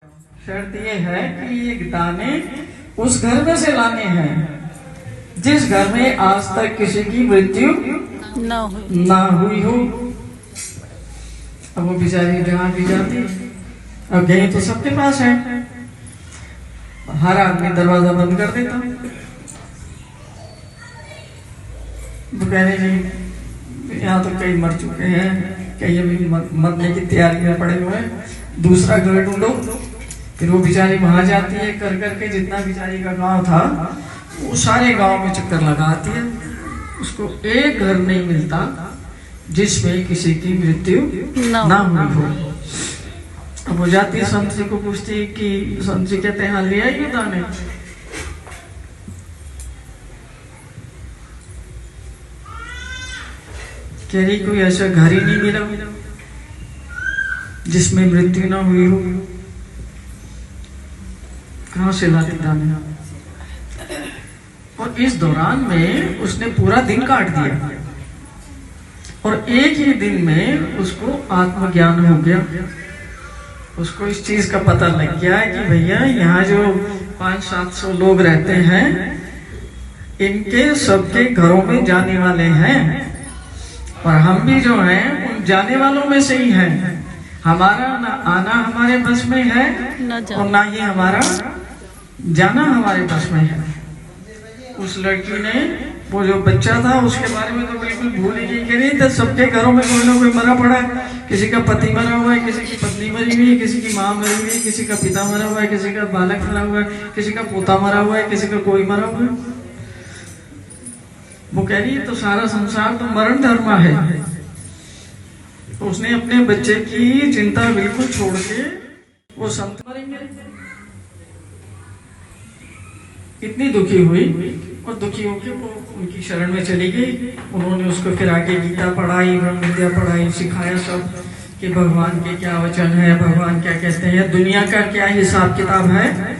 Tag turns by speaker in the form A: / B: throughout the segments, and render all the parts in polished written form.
A: शर्त ये है कि ये दाने उस घर में से लाने हैं जिस घर में आज तक किसी की मृत्यु ना हुई हो। अब वो बेचारी जहाँ भी जाती, अब गई तो सबके पास है, हर आदमी दरवाजा बंद कर देता। वो कह रहे नहीं, यहाँ तो कई मर चुके हैं, कई अभी मरने की तैयारी में पड़े हुए हैं, दूसरा घर ढूंढो। फिर वो बेचारी वहां जाती है, कर करके जितना बेचारी का गांव था वो सारे गांव में चक्कर लगाती है, उसको एक घर नहीं मिलता जिसमें किसी की मृत्यु ना हुई हो। अब वो जाती है, संत जी को पूछती है कि संत जी कहते हैं हाँ ले आई दाने। कह रही कोई ऐसा घर ही नहीं मिला जिसमें मृत्यु ना हुई हो। कहां से लाती दाने? और इस दौरान में उसने पूरा दिन काट दिया और एक ही दिन में उसको आत्मज्ञान हो गया। उसको इस चीज का पता लग गया कि भैया यहाँ जो 500-700 लोग रहते हैं, इनके सबके घरों में जाने वाले हैं और हम भी जो हैं उन जाने वालों में से ही हैं। हमारा ना आना हमारे बस में है और ना ही हमारा जाना हमारे बस में है। उस लड़की ने, वो जो बच्चा था उसके बारे में तो बिल्कुल भूल ही नहीं करी थी। सबके घरों में कोई ना कोई मरा पड़ा है, किसी का पति मरा हुआ है, किसी की पत्नी मरी हुई है, किसी की माँ मरी हुई है, किसी का पिता मरा हुआ है, किसी का बालक मरा हुआ है, किसी का पोता मरा हुआ है, किसी का कोई मरा हुआ है। वो कह रही है तो सारा संसार तो मरण धर्मा है। तो उसने अपने बच्चे की चिंता बिल्कुल छोड़ के वो संत मरेंगे, इतनी दुखी हुई और दुखी होकर वो उनकी शरण में चली गई। उन्होंने उसको फिर आगे गीता पढ़ाई, ब्रह्म विद्या पढ़ाई, सिखाया सब कि भगवान के क्या वचन है, भगवान क्या कहते हैं, दुनिया का क्या हिसाब किताब है।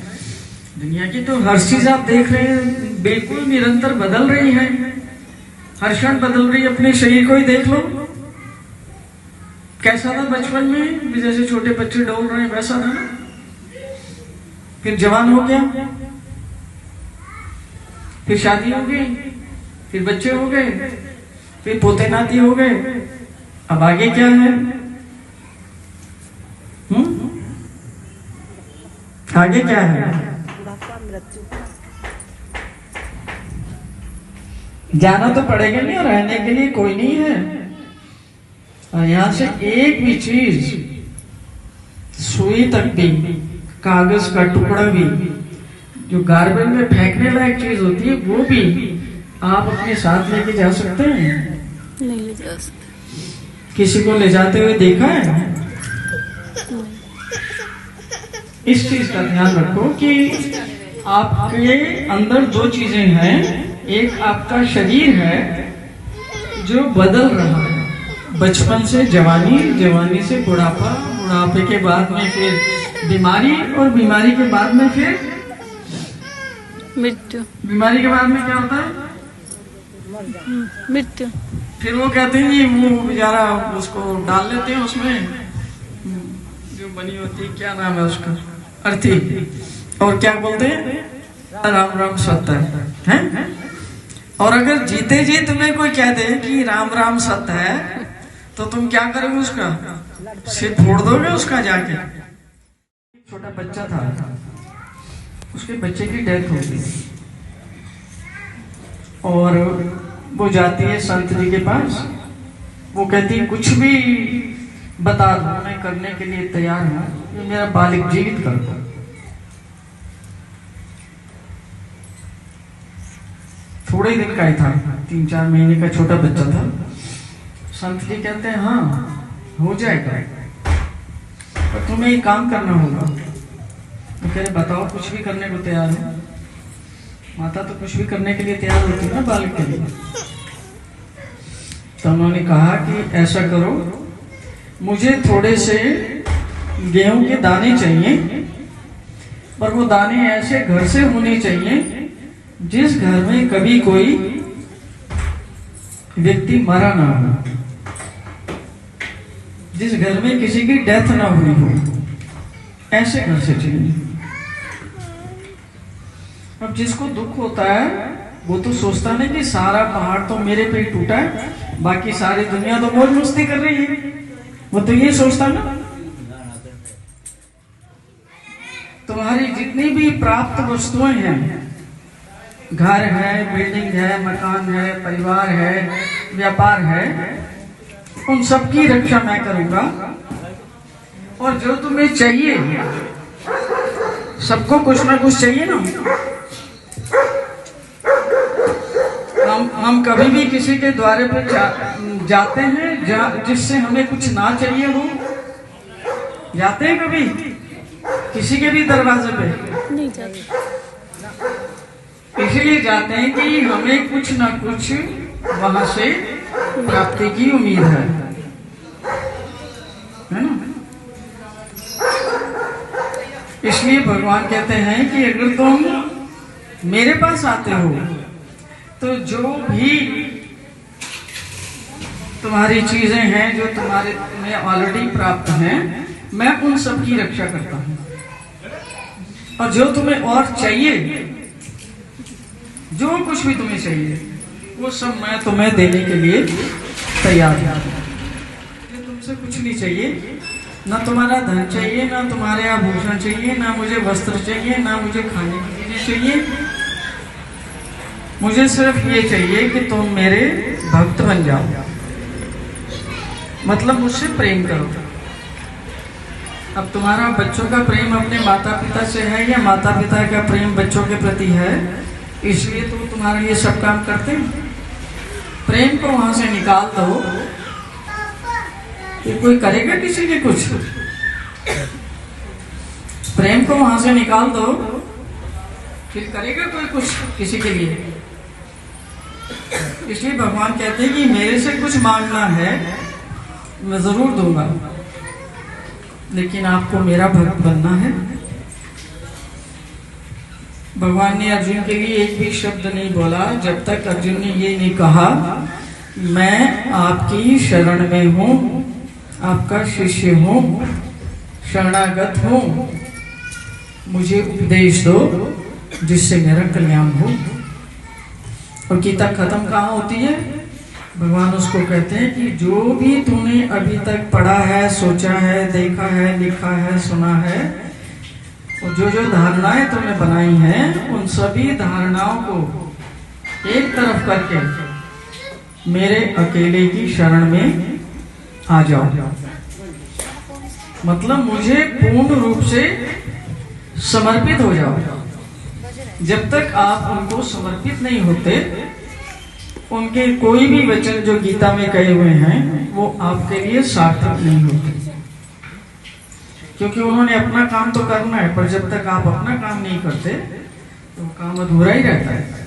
A: दुनिया की तो हर चीज आप देख रहे हैं बिल्कुल निरंतर बदल रही है, हर क्षण बदल रही है। अपने शरीर को ही देख लो, कैसा था बचपन में, जैसे छोटे बच्चे डोल रहे हैं वैसा था ना, फिर जवान हो गया, फिर शादी हो गई, फिर बच्चे हो गए, फिर पोते नाती हो गए। अब आगे क्या है? आगे क्या है? जाना तो पड़ेगा नहीं और रहने के लिए कोई नहीं है। और यहां से एक भी चीज, सुई तक भी, कागज का टुकड़ा भी, जो गार्बेज में फेंकने लायक चीज होती है वो भी आप अपने साथ लेके जा सकते हैं? नहीं ले जा सकते। किसी को ले जाते हुए देखा है? इस चीज का ध्यान रखो कि आपके अंदर दो चीजें हैं। एक आपका शरीर है जो बदल रहा है, बचपन से जवानी, जवानी से बुढ़ापा, बुढ़ापे के बाद में फिर बीमारी और बीमारी के बाद में फिर मृत्यु। बीमारी के बाद में क्या होता है? मृत्यु। फिर वो कहते हैं कि वो बेचारा उसको डाल लेते हैं उसमें जो बनी होती है, क्या नाम है उसका, अर्थी, और क्या बोलते हैं, राम राम सत्य है। और अगर जीते जी तुम्हें कोई कह दे कि राम राम सत्य है तो तुम क्या करोगे? उसका सिर फोड़ दोगे उसका जाके। छोटा बच्चा था, उसके बच्चे की डेथ हो गई और वो जाती है संत जी के पास। वो कहती है कुछ भी बता दो, मैं करने के लिए तैयार हूं, ये मेरा बालक जीवित कर दो। थोड़े ही दिन का ही था, 3-4 महीने का छोटा बच्चा था। संत जी कहते हैं हाँ हो जाएगा, पर तुम्हें एक काम करना होगा। तो कह रहे बताओ, कुछ भी करने को तैयार है। माता तो कुछ भी करने के लिए तैयार होती है ना बालक के लिए। तो उन्होंने कहा कि ऐसा करो, मुझे थोड़े से गेहूं के दाने चाहिए, पर वो दाने ऐसे घर से होने चाहिए जिस घर में कभी कोई व्यक्ति मरा ना हो, जिस घर में किसी की डेथ ना हुई हो। ऐसे घर से चाहिए। अब जिसको दुख होता है वो तो सोचता नहीं कि सारा पहाड़ तो मेरे पे ही टूटा है, बाकी सारी दुनिया तो मौज मस्ती कर रही है, वो तो ये सोचता ना। तुम्हारी जितनी भी प्राप्त वस्तुएं हैं, घर है, बिल्डिंग है, मकान है, परिवार है, व्यापार है, उन सब की रक्षा मैं करूंगा। और जो तुम्हें चाहिए, सबको कुछ ना कुछ चाहिए ना। हम कभी भी किसी के द्वारे पे जाते हैं जिससे हमें कुछ ना चाहिए हो? जाते हैं कभी किसी के भी दरवाजे पे? नहीं जाते। इसलिए जाते हैं कि हमें कुछ ना कुछ वहां से प्राप्ति की उम्मीद है ना। इसलिए भगवान कहते हैं कि अगर तुम मेरे पास आते हो तो जो भी तुम्हारी चीजें हैं, जो तुम्हारे में ऑलरेडी प्राप्त हैं, मैं उन सब की रक्षा करता हूं। और जो तुम्हें और चाहिए, जो कुछ भी तुम्हें चाहिए, वो सब मैं तुम्हें देने के लिए तैयार हूं। तुमसे कुछ नहीं चाहिए, ना तुम्हारा धन चाहिए, ना तुम्हारे आभूषण चाहिए, ना मुझे वस्त्र चाहिए, ना मुझे खाने की चीजें चाहिए। मुझे सिर्फ ये चाहिए कि तुम मेरे भक्त बन जाओ, मतलब मुझसे प्रेम करो। अब तुम्हारा बच्चों का प्रेम अपने माता पिता से है या माता पिता का प्रेम बच्चों के प्रति है, इसलिए तो तुम्हारे लिए सब काम करते हैं। प्रेम को वहां से निकाल दो कि कोई करेगा किसी के कुछ? प्रेम को वहां से निकाल दो, फिर करेगा कोई कुछ किसी के लिए? इसलिए भगवान कहते हैं कि मेरे से कुछ मांगना है मैं जरूर दूंगा, लेकिन आपको मेरा भक्त बनना है। भगवान ने अर्जुन के लिए एक भी शब्द नहीं बोला जब तक अर्जुन ने ये नहीं कहा मैं आपकी शरण में हूं, आपका शिष्य हूं, शरणागत हूं, मुझे उपदेश दो जिससे मेरा कल्याण हो। और गीता खत्म कहाँ होती है? भगवान उसको कहते हैं कि जो भी तूने अभी तक पढ़ा है, सोचा है, देखा है, लिखा है, सुना है, और जो जो धारणाएं तूने बनाई हैं, उन सभी धारणाओं को एक तरफ करके मेरे अकेले की शरण में आ जाओ। मतलब मुझे पूर्ण रूप से समर्पित हो जाओ। जब तक आप उनको समर्पित नहीं होते, उनके कोई भी वचन जो गीता में कहे हुए हैं वो आपके लिए सार्थक नहीं होते, क्योंकि उन्होंने अपना काम तो करना है, पर जब तक आप अपना काम नहीं करते तो काम अधूरा ही रहता है।